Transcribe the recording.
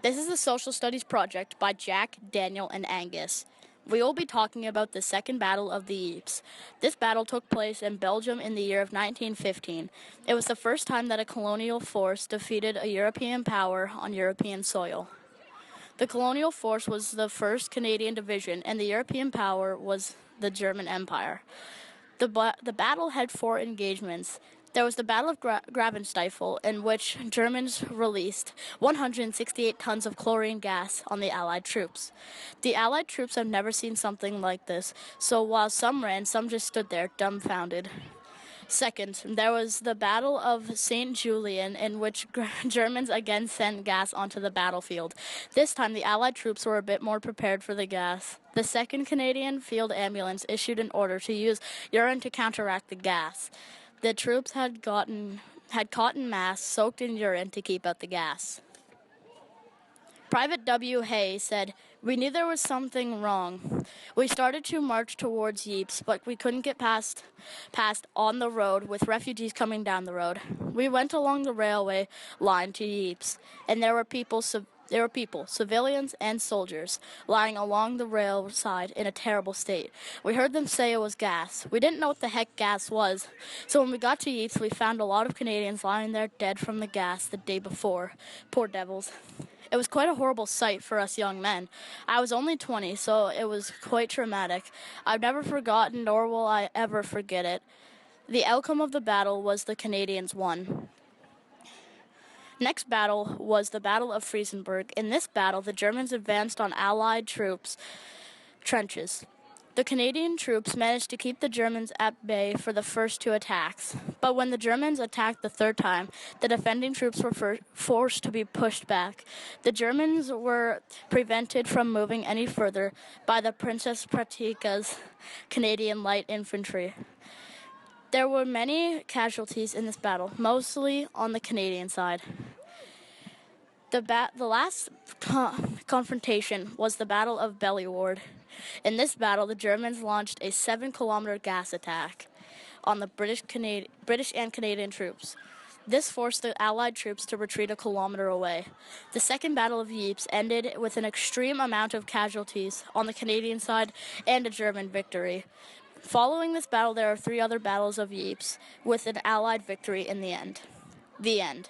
This is a social studies project by Jack, Daniel, and Angus. We will be talking about the Second Battle of the Ypres. This battle took place in Belgium in the year of 1915. It was the first time that a colonial force defeated a European power on European soil. The colonial force was the 1st Canadian Division, and the European power was the German Empire. The battle had 4 engagements. There was the Battle of Gravenstiefel, in which Germans released 168 tons of chlorine gas on the Allied troops. The Allied troops have never seen something like this, so while some ran, some just stood there dumbfounded. Second, there was the Battle of St. Julien, in which Germans again sent gas onto the battlefield. This time, the Allied troops were a bit more prepared for the gas. The 2nd Canadian Field Ambulance issued an order to use urine to counteract the gas. The troops had cotton masks soaked in urine to keep out the gas. Private W. Hay said, "We knew there was something wrong. We started to march towards Ypres, but we couldn't get past on the road with refugees coming down the road. We went along the railway line to Ypres, and there were people, civilians and soldiers, lying along the rail side in a terrible state. We heard them say it was gas. We didn't know what the heck gas was. So when we got to Ypres, we found a lot of Canadians lying there dead from the gas the day before. Poor devils. It was quite a horrible sight for us young men. I was only 20, so it was quite traumatic. I've never forgotten, nor will I ever forget it. The outcome of the battle was the Canadians won." Next battle was the Battle of Friesenberg. In this battle, the Germans advanced on Allied troops' trenches. The Canadian troops managed to keep the Germans at bay for the first 2 attacks. But when the Germans attacked the 3rd time, the defending troops were forced to be pushed back. The Germans were prevented from moving any further by the Princess Pratika's Canadian Light Infantry. There were many casualties in this battle, mostly on the Canadian side. The last confrontation was the Battle of Bellewaerde. In this battle, the Germans launched a 7-kilometer gas attack on the British and Canadian troops. This forced the Allied troops to retreat a kilometer away. The Second Battle of Ypres ended with an extreme amount of casualties on the Canadian side and a German victory. Following this battle, there are 3 other battles of Ypres, with an Allied victory in the end. The end.